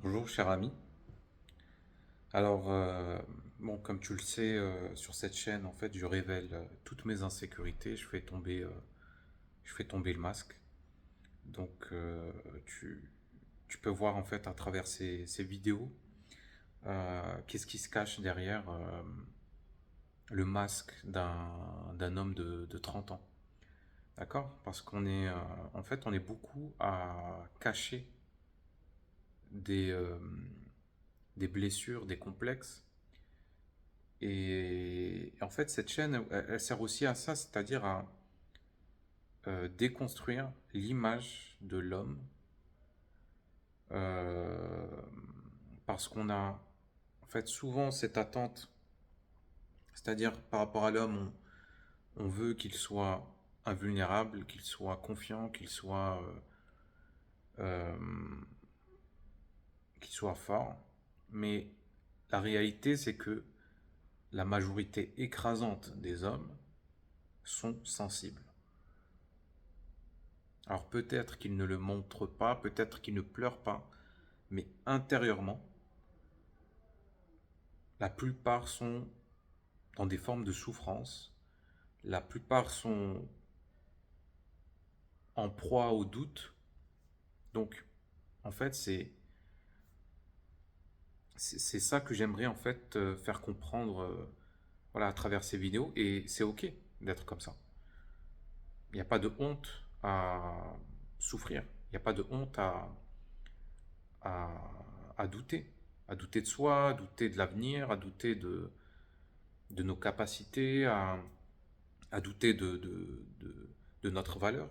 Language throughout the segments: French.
Bonjour cher ami. Alors, bon, comme tu le sais, sur cette chaîne, en fait, je révèle toutes mes insécurités, je fais tomber le masque. Donc, tu peux voir en fait à travers ces vidéos qu'est-ce qui se cache derrière le masque d'un homme de 30 ans. D'accord? Parce en fait, on est beaucoup à cacher des, euh, des blessures, des complexes. Et en fait, cette chaîne, elle sert aussi à ça, c'est-à-dire à déconstruire l'image de l'homme, euh, parce qu'on a en fait souvent cette attente, c'est-à-dire par rapport à l'homme, on veut qu'il soit invulnérable, qu'il soit confiant, euh, qu'il soit fort, mais la réalité, c'est que la majorité écrasante des hommes sont sensibles. Alors peut-être qu'ils ne le montrent pas, peut-être qu'ils ne pleurent pas, mais intérieurement, la plupart sont dans des formes de souffrance, la plupart sont en proie au doute. Donc en fait, c'est ça que j'aimerais en fait faire comprendre voilà, à travers ces vidéos, et c'est ok d'être comme ça. Il n'y a pas de honte à souffrir, il n'y a pas de honte à, à douter, à douter de soi, à douter de l'avenir, à douter de nos capacités, à douter de notre valeur.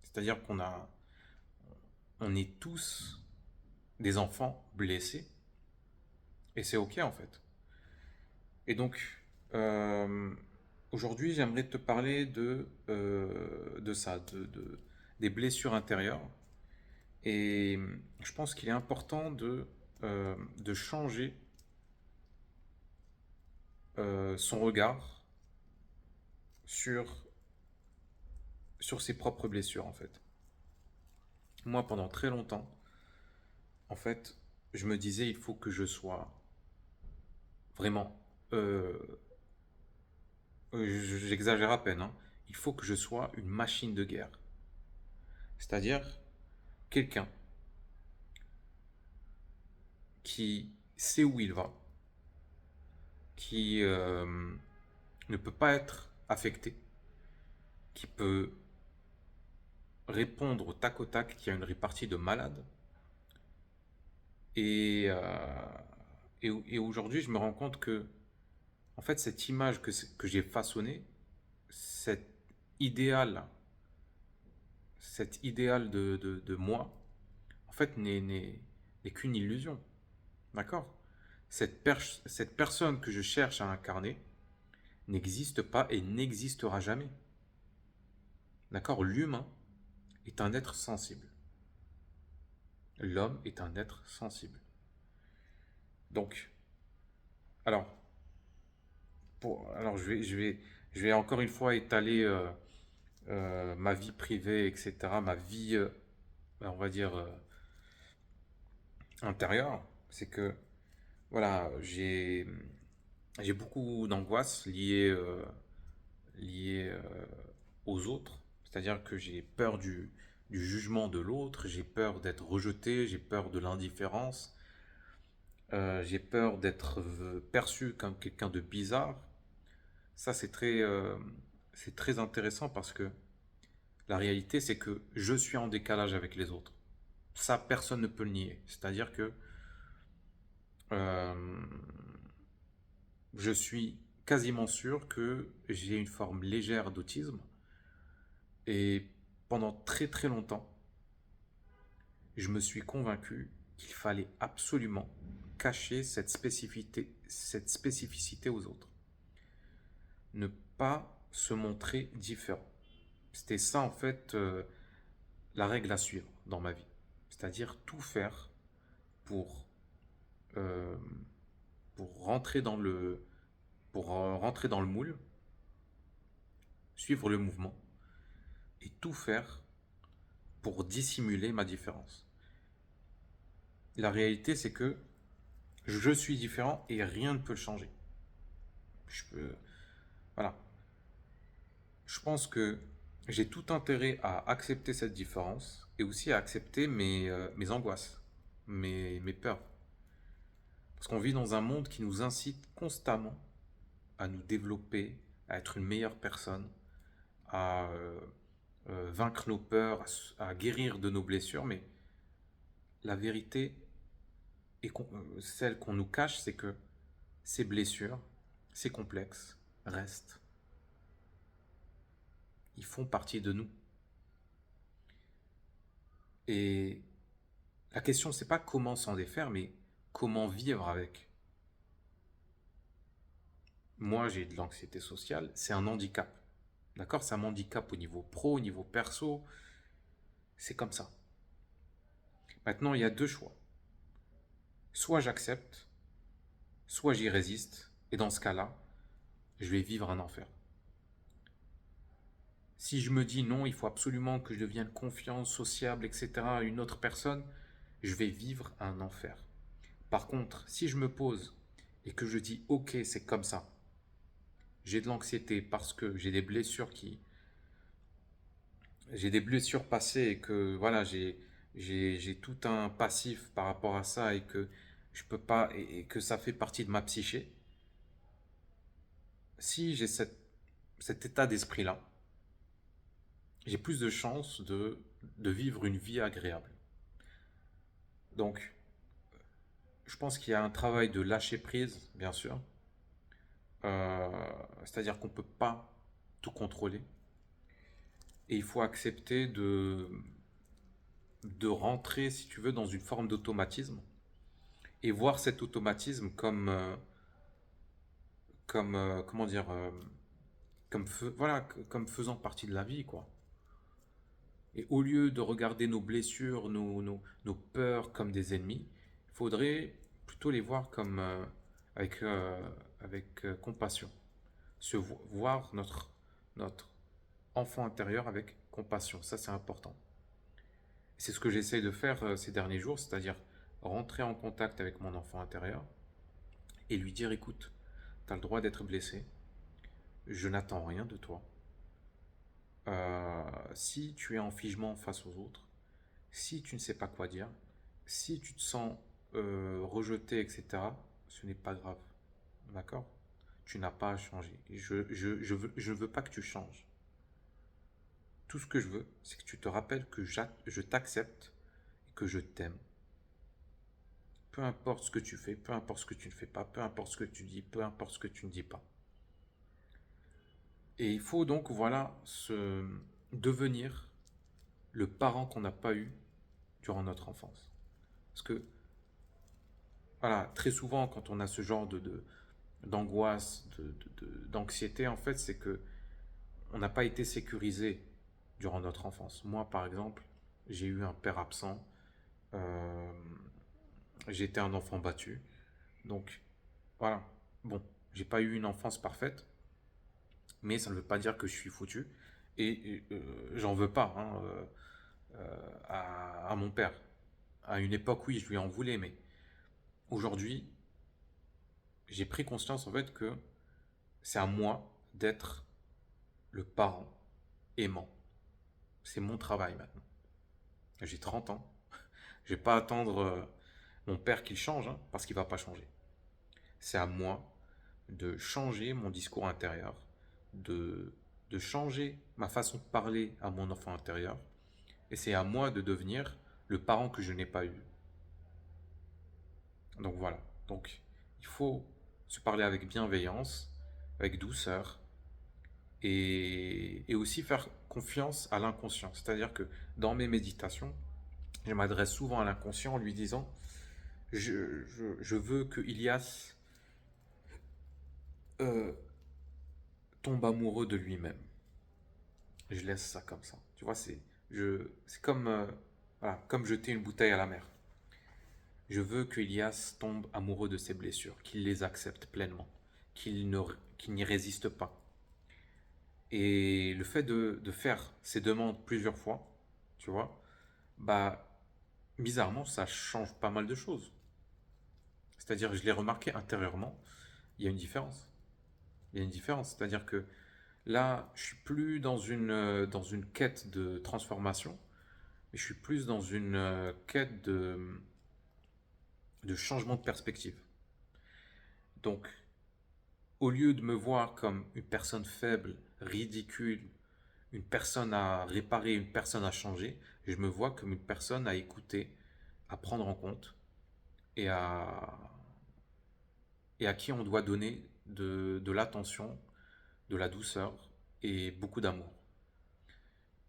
C'est-à-dire on est tous des enfants blessés, et c'est ok en fait. Et donc, euh, aujourd'hui, j'aimerais te parler de ça, des blessures intérieures. Et je pense qu'il est important de changer son regard sur, sur ses propres blessures en fait. Moi, pendant très longtemps, en fait, je me disais, il faut que je sois vraiment, euh, j'exagère à peine, hein, il faut que je sois une machine de guerre. C'est-à-dire quelqu'un qui sait où il va, qui ne peut pas être affecté, qui peut répondre au tac au tac, qui a une répartie de malade. Et, et aujourd'hui, je me rends compte que, en fait, cette image que j'ai façonnée, cet idéal, cet idéal de moi, en fait, n'est qu'une illusion. D'accord? Cette personne que je cherche à incarner n'existe pas et n'existera jamais. D'accord? L'humain est un être sensible. L'homme est un être sensible. Donc, alors, je vais encore une fois étaler ma vie privée, etc., ma vie, on va dire, intérieure. C'est que, voilà, j'ai beaucoup d'angoisse liées aux autres. C'est-à-dire que j'ai peur du jugement de l'autre, j'ai peur d'être rejeté, j'ai peur de l'indifférence, j'ai peur d'être perçu comme quelqu'un de bizarre. Ça, c'est très intéressant parce que la réalité, c'est que je suis en décalage avec les autres. Ça, personne ne peut le nier. C'est-à-dire que euh, je suis quasiment sûr que j'ai une forme légère d'autisme. Et pendant très très longtemps, je me suis convaincu qu'il fallait absolument cacher cette spécificité aux autres. Ne pas se montrer différent. C'était ça en fait la règle à suivre dans ma vie. C'est-à-dire tout faire pour, euh, pour rentrer rentrer dans le moule, suivre le mouvement et tout faire pour dissimuler ma différence. La réalité, c'est que je suis différent et rien ne peut le changer. Je peux, voilà. Je pense que j'ai tout intérêt à accepter cette différence et aussi à accepter mes angoisses, mes peurs. Parce qu'on vit dans un monde qui nous incite constamment à nous développer, à être une meilleure personne, à vaincre nos peurs, à guérir de nos blessures. Mais la vérité, celle qu'on nous cache, c'est que ces blessures, ces complexes restent. Ils font partie de nous. Et la question, c'est pas comment s'en défaire, mais comment vivre avec. Moi, j'ai de l'anxiété sociale, c'est un handicap. D'accord? C'est un handicap au niveau pro, au niveau perso. C'est comme ça. Maintenant, il y a deux choix. Soit j'accepte, soit j'y résiste. Et dans ce cas-là, je vais vivre un enfer. Si je me dis non, il faut absolument que je devienne confiant, sociable, etc. à une autre personne, je vais vivre un enfer. Par contre, si je me pose et que je dis ok, c'est comme ça, j'ai de l'anxiété parce que j'ai des blessures passées et que voilà, j'ai tout un passif par rapport à ça et que je peux pas et que ça fait partie de ma psyché. Si j'ai cet état d'esprit-là, j'ai plus de chances de vivre une vie agréable. Donc, je pense qu'il y a un travail de lâcher prise, bien sûr. Euh, C'est-à-dire qu'on ne peut pas tout contrôler. Et il faut accepter de rentrer, si tu veux, dans une forme d'automatisme. Et voir cet automatisme comment dire, voilà, comme faisant partie de la vie, quoi. Et au lieu de regarder nos blessures, nos peurs comme des ennemis, il faudrait plutôt les voir comme avec, compassion. Voir notre enfant intérieur avec compassion. Ça, c'est important. C'est ce que j'essaye de faire ces derniers jours, c'est-à-dire rentrer en contact avec mon enfant intérieur et lui dire, écoute, tu as le droit d'être blessé, je n'attends rien de toi. Si tu es en figement face aux autres, si tu ne sais pas quoi dire, si tu te sens rejeté, etc., ce n'est pas grave. D'accord? Tu n'as pas à changer. Je veux pas que tu changes. Tout ce que je veux, c'est que tu te rappelles que je t'accepte et que je t'aime. Peu importe ce que tu fais, peu importe ce que tu ne fais pas, peu importe ce que tu dis, peu importe ce que tu ne dis pas. Et il faut donc, voilà, devenir le parent qu'on n'a pas eu durant notre enfance. Parce que, voilà, très souvent, quand on a ce genre d'angoisse, d'anxiété, en fait, c'est que on n'a pas été sécurisé durant notre enfance. Moi, par exemple, j'ai eu un père absent, euh, j'ai été un enfant battu. Donc, voilà. Bon, j'ai pas eu une enfance parfaite, mais ça ne veut pas dire que je suis foutu. Et j'en veux pas hein, à mon père. À une époque, oui, je lui en voulais, mais aujourd'hui, j'ai pris conscience en fait que c'est à moi d'être le parent aimant. C'est mon travail maintenant. J'ai 30 ans. Je vais pas attendre mon père qu'il change, hein, parce qu'il va pas changer. C'est à moi de changer mon discours intérieur, de, de changer ma façon de parler à mon enfant intérieur, et c'est à moi de devenir le parent que je n'ai pas eu. Donc voilà. Donc il faut se parler avec bienveillance, avec douceur, et aussi faire confiance à l'inconscient. C'est-à-dire que dans mes méditations, je m'adresse souvent à l'inconscient en lui disant, je veux que Ilias euh, tombe amoureux de lui-même. Je laisse ça comme ça. Tu vois, c'est comme, voilà, comme jeter une bouteille à la mer. Je veux que Ilias tombe amoureux de ses blessures, qu'il les accepte pleinement, qu'il n'y résiste pas. Et le fait de faire ces demandes plusieurs fois, tu vois, bah, bizarrement, ça change pas mal de choses. C'est-à-dire, je l'ai remarqué intérieurement, il y a une différence. Il y a une différence. C'est-à-dire que là, je suis plus dans une quête de transformation, mais je suis plus dans une quête de changement de perspective. Donc, au lieu de me voir comme une personne faible, ridicule, une personne à réparer, une personne à changer, je me vois comme une personne à écouter, à prendre en compte et et à qui on doit donner de l'attention, de la douceur et beaucoup d'amour.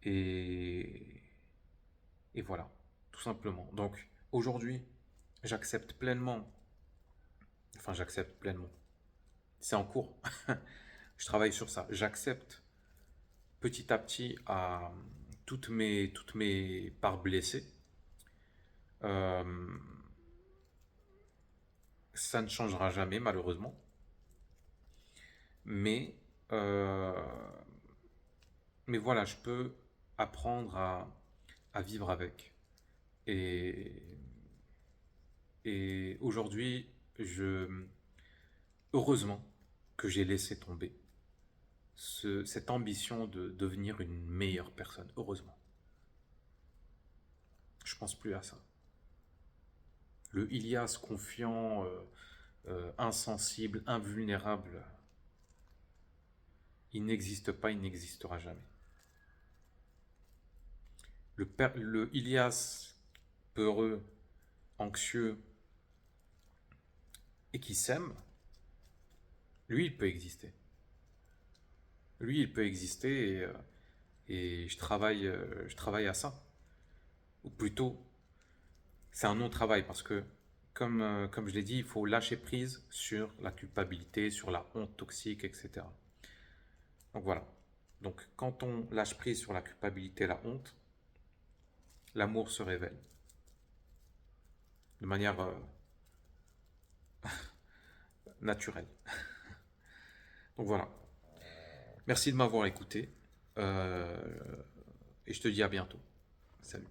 Et, et voilà, tout simplement. Donc aujourd'hui, j'accepte pleinement, enfin j'accepte pleinement, c'est en cours, je travaille sur ça, j'accepte petit à petit à toutes mes parts blessées. Euh, Ça ne changera jamais malheureusement, mais, euh, mais voilà, je peux apprendre à vivre avec. Et, et aujourd'hui, heureusement que j'ai laissé tomber cette ambition de devenir une meilleure personne. Heureusement. Je pense plus à ça. Le Ilias confiant, insensible, invulnérable, il n'existe pas, il n'existera jamais. Le Ilias peureux, anxieux et qui s'aime, lui, il peut exister. Lui, il peut exister et je travaille à ça. Ou plutôt, c'est un non-travail parce que, comme je l'ai dit, il faut lâcher prise sur la culpabilité, sur la honte toxique, etc. Donc voilà. Donc quand on lâche prise sur la culpabilité, la honte, l'amour se révèle de manière naturelle. Donc voilà. Merci de m'avoir écouté et je te dis à bientôt. Salut.